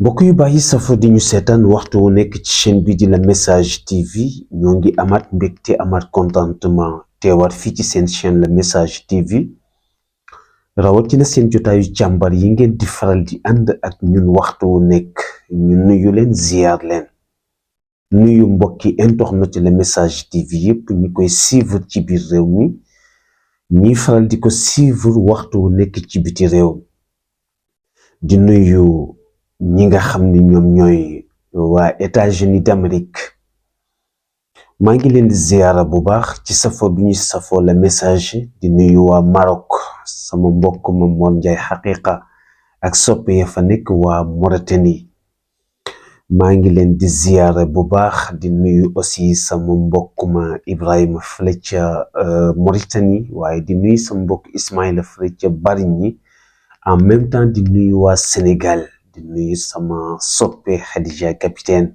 mbokk yu bàyyi safo di ñu seetaan waxtu wu nekk ci chaîne bi di La Message TV ñoo ngi amaat mbégte amaat contentement teewaat fii ci seen chaîne La Message TV rawatina seen jotaayu càmbar yi ngeen di faral di ànd ak ñun waxtu wu nekk ñu nuyu leen ziar leen nuyu mbokki internet La Message TV yépp ñi koy suivre ci biir réew mi ñi faral di ko suivre waxtu wu nekk ci biti réew di nuyu ñi nga xam ni ñoom ñooy waa États-Unis d'Amérique maa ngi leen di ziyaara bu baax ci safo bi ñu safoo La Message di nuyu waa Maroc sama mbokk ma Mor Njaay xaqiqa ak soppe ya fa nekk waa Mauritanie maa ngi leen di ziyaara bu baax di nuyu aussi sama mbokk ma Ibrahima fële ca Mauritanie waaye di nuyu sama mbokk Ismaïla fële ca Bargny en même temps di nuyu waa Sénégal di nuyu sama soppe Khadija Capitaine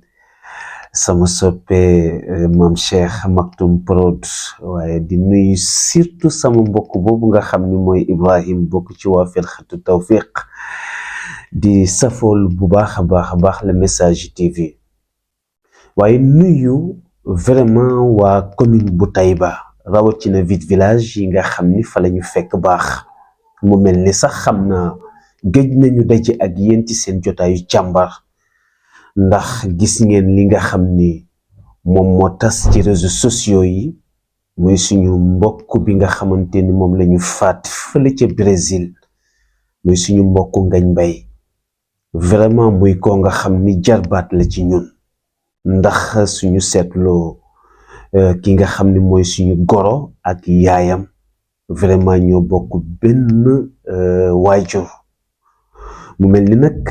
sama soppe Mam Cheikh Maktoum Prod waaye di nuyu surtout sama mbokk boobu nga xam ni mooy Ibrahim bokk ci waa Firqatu Tawfiq di safool bu baax a baax La Message TV waaye nuyu vraiment waa commune bu Taïba rawatina village yi nga xam ni fa la ñu fekk baax mu mel ni sax xam naa géej nañu daje ak yéen ci seen jotaayu càmbar ndax gis ngeen li nga xam ni moom moo tas ci réseaux sociaux yi muy suñu mbokk bi nga xamante ni moom la ñu faat fële ca Brésil muy suñu mbokk Ngagne Mbaye vraiment muy ko nga xam ni jarbaat la ci ñun ndax suñu seetloo ki nga xam ni mooy suñu goro ak yaayam vraiment ñoo bokk benn waajur mu mel ni nag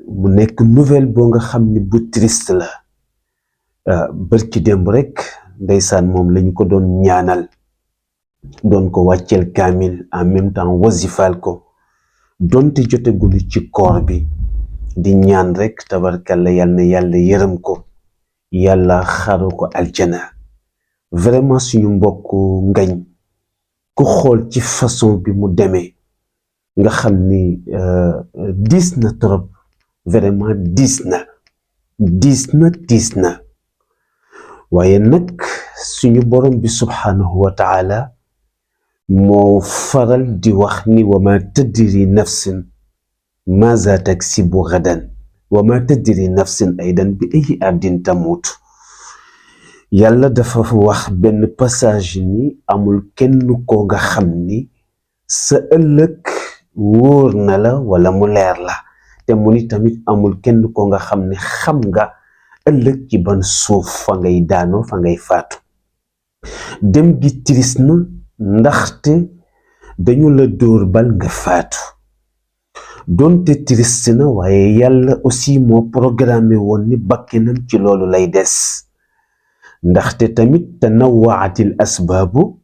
mu nekk nouvelle boo nga xam ni bu triste la bërki démb rek ndeysaan moom lañu ko doon ñaanal doon ko wàcceel kaamil en même temps wasifal ko donte jotegulu ci koor bi di ñaan rek tabarkalla yàlla na yàlla yërëm ko yàlla xaru ko aljana vraiment suñu mbokk Ngagne ku xool ci façon bi mu demee nga xam ni diis na trop vraiment diis na waaye nag suñu borom bi subhanahu wa taala moo faral di wax ni wa ma tadri nafsin maza taksibu gadan wa ma tadri nafsin aydan bi ay ardin tamut yàlla dafa wax benn passage ni amul kenn ko nga xam ni sa ëllëg wóor na la wala mu leer la te mu ni tamit amul kenn ko nga xam ne xam nga ëllëg ci ban suuf fa ngay daanoo fa ngay faatu dem gi triste na ndaxte dañu la dóor bal nga faatu doonte triste na waaye yàlla aussi moo programmé woon ni bakkenam ci loolu lay des ndaxte tamit tanawwaatil asbaabu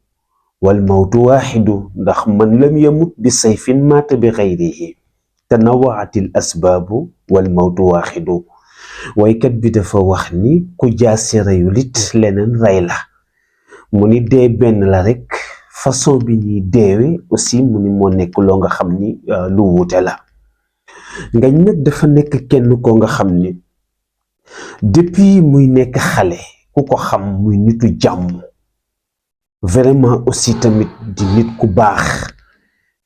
wal mawtu waaxidu ndax man lam yamut bi sayfin maata bi xayrihi tanawwaatil asbaabu wal mawtu waaxidu waykat bi dafa wax ni ku jaasi reyul it leneen rey la mu ni dee benn la rek façon bi ñuy deewe aussi mu ni moo nekk loo nga xam ni lu wuute la Ngagne nag dafa nekk kenn ko nga xam ni depuis muy nekk xale ku ko xam muy nitu jàmm vraiment aussi tamit di nit ku baax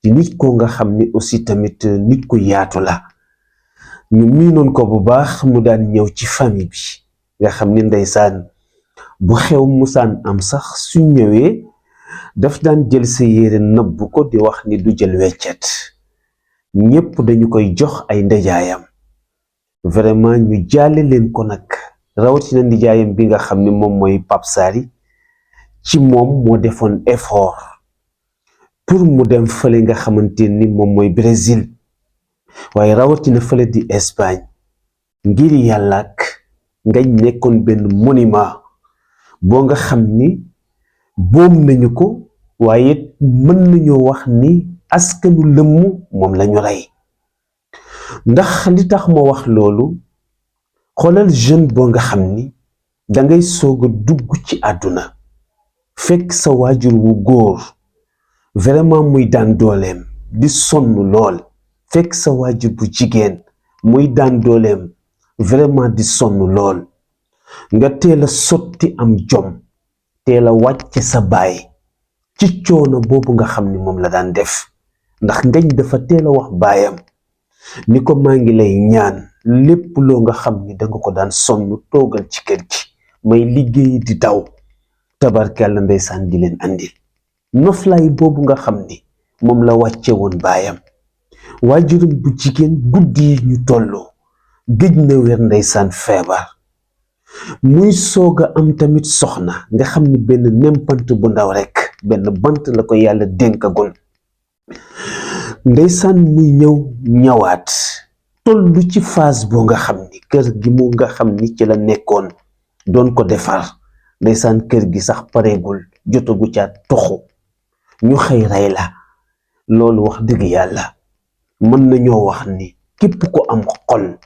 di nit ko nga xam ni aussi tamit nit ku yaatu la ñu miinoon ko bu baax mu daan ñëw ci famille bi nga xam ni ndeysaan bu xew musaan am sax su ñëwee daf daan jël sa yére nëbb ko di wax ni du jël weccet ñépp dañu koy jox ay ndejaayam vraiment ñu jaale leen ko nag rawatina ndijaayam bi nga xam ni moom mooy Pape Sary ci moom moo defoon effort pour mu dem fële nga xamante ni moom mooy Brésil waaye rawatina fële di Espagne ngir yàlla ak Ngagne nekkoon benn monument boo nga xam ni boom nañu ko waaye mën nañoo wax ni askanu lëmm moom lañu rey ndax li tax ma wax loolu xoolal jeune boo nga xam ni dangay soog a dugg ci àdduna fekk sa waajur wu góor vraiment muy daan dooleem di sonn lool fekk sa waajur bu jigéen muy daan dooleem vraiment di sonn lool nga teel a sotti am jom teel a wàcce sa baay ci coono boobu nga xam ni moom la daan def ndax ngañ dafa teel a wax baayam ni ko maa ngi lay ñaan lépp loo nga xam ni danga ko daan sonn toogal ci kër gi may liggéey di daw tabarkàlla ndeysaan di leen andil noflaay boobu nga xam ni moom la wàcce woon baayam waajuram bu jigéen guddi yi ñu tolloo géej na wér ndeysaan feebar muy soog a am tamit soxna nga xam ni benn nempant bu ndaw rekk benn bant la ko yàlla dénkagoon ndeysaan muy ñëwaat tollu ci phase boo nga xam ni kër gi mu nga xam ni ci la nekkoon doon ko defar ndeysaan kër gi sax pareegul jotagu ca toxu ñu xëy rey la loolu wax dëgg yàlla mën nañoo wax ni képp ko am xol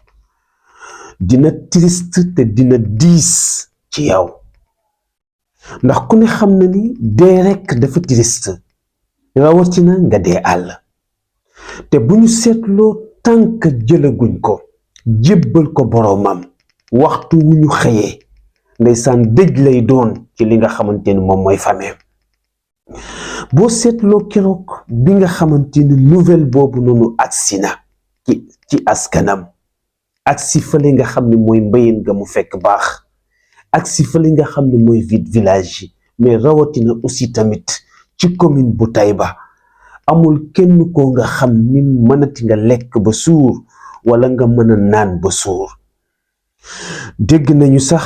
dina triste te dina diis ci yow ndax ku ne xam na ni dee rekk dafa triste rawatina nga dee àll te bu ñu seetloo tànk jëlaguñ ko jébbal ko boroomam waxtu wu ñu xëyee ndeysaan dëj lay doon ci li nga xamante ni moom mooy fameem boo seetloo keroog bi nga xamante ni nouvelle boobu noonu agsi na ci askanam agsi fële nga xam ne mooy mbayeen nga mu fekk baax agsi fële nga xam ne mooy village yi mais rawatina aussi tamit ci commune bu Taïba amul kenn koo nga xam ni mënati nga lekk ba suur wala nga mën a naan ba suur dégg nañu sax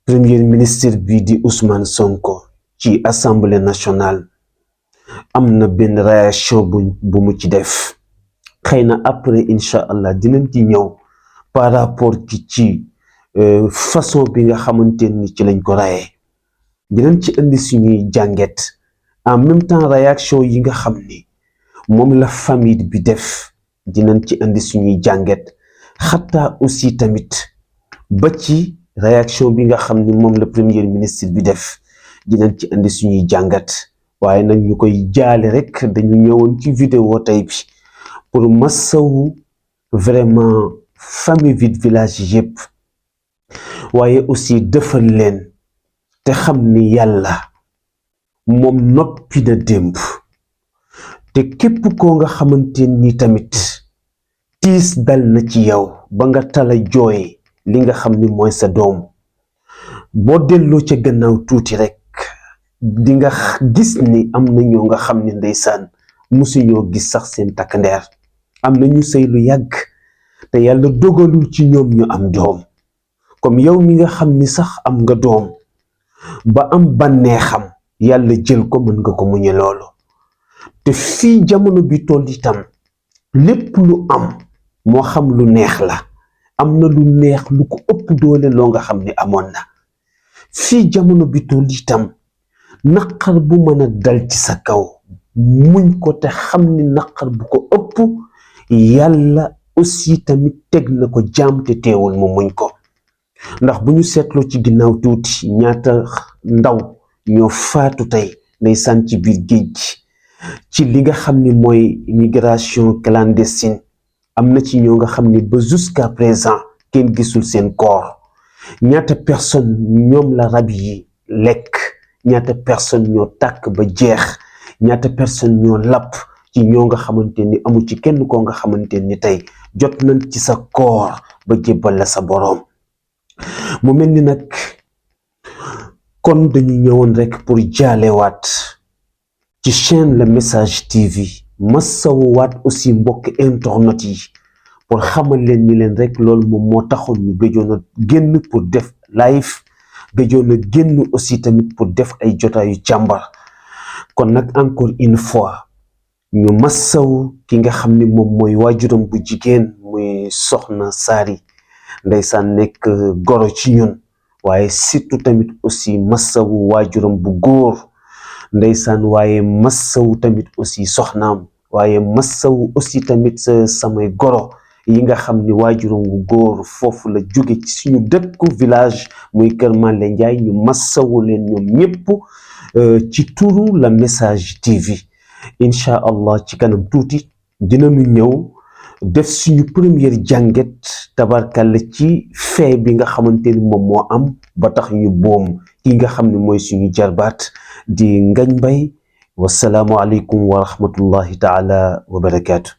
premier ministre bi di Ousmane Sonko ci assemblée nationale am na benn réaction bu mu ci def xëy na après incha allah dinañ ci ñëw par rapport ci façon bi nga xamante ni ci lañ ko rayee dinañ ci indi suñuy jànget en même temps réaction yi nga xam ni moom la famille bi def dinañ ci indi suñuy jànget xataa aussi tamit ba ci réaction bi nga xam ni moom la premier ministre bi def dinañ ci indi suñuy jàngat waaye nag ñu koy jaale rek dañu ñëwoon ci vidéo tey bi pour massawu vraiment famille village yëpp waaye aussi defal leen te xam ni yàlla moom noppi na démb te képp koo nga xamante ni tamit tiis dal na ci yow ba nga tala jooy li nga xam ni mooy sa doom boo delloo ca gannaaw tuuti rek di nga gis ni am na ñoo nga xam ni ndeysaan musuñoo gis sax seen takk ndeer am na ñu sëy lu yàgg te yàlla dogalul ci ñoom ñu am doom comme yow mi nga xam ni sax am nga doom ba am bànneexam yàlla jël ko mën nga ko muñe loolu te fii jamono bi toll itam lépp lu am moo xam lu neex la am na lu neex lu ko ëpp doole loo nga xam ni amoon na fii jamono bi toll itam naqar bu mën a dal ci sa kaw muñ ko te xam ni naqar bu ko ëpp yàlla aussi tamit teg na ko jaam te teewul mu muñ ko ndax bu ñu seetloo ci ginnaaw tuuti ñaata ndaw ñoo faatu tey ndeysaan ci biir géej gi ci li nga xam ni mooy immigration clandestine am na ci ñoo nga xam ni ba jusqu'à présent kenn gisul seen corps ñaata personne ñoom la rab yi lekk ñaata personne ñoo tàkk ba jeex ñaata personne ñoo lapp ci ñoo nga xamante ni amu ci kenn koo nga xamante ni tey jot nañ ci sa corps ba jébbal la sa boroom mu mel ni nag kon dañu ñëwoon rek pour jaalewaat ci chaîne Le Message TV masawuwaat aussi mbokk internet yi pour xamal leen ni leen rek loolu moom moo taxoon ñu gëjoon a génn pour def live gëjoon a génn aussi tamit pour def ay jotaayu càmbar kon nag encore une fois ñu masawu ki nga xam ni moom mooy waajuram bu jigéen muy soxna Sary ndeysaan nekk goro ci ñun waaye surtout tamit aussi masawu waajuram bu góor ndeysaan waaye masawu tamit aussi soxnaam waaye masawu aussi tamit samay goro yi nga xam ni waajuram bu góor foofu la jóge ci suñu dëkku village muy Kër Male Ndiaye ñu masawu leen ñoom ñëpp ci turu Le Message TV incha allah ci kanam tuuti dinañu ñëw def suñu première jànget tabarkàlla ci fee bi nga xamante ni moom moo am ba tax ñu boom ki nga xam ne mooy suñu jarbaat di Ngagne Mbaye wasalaamu aleykum wa rahmatullahi taala wa barakaatu.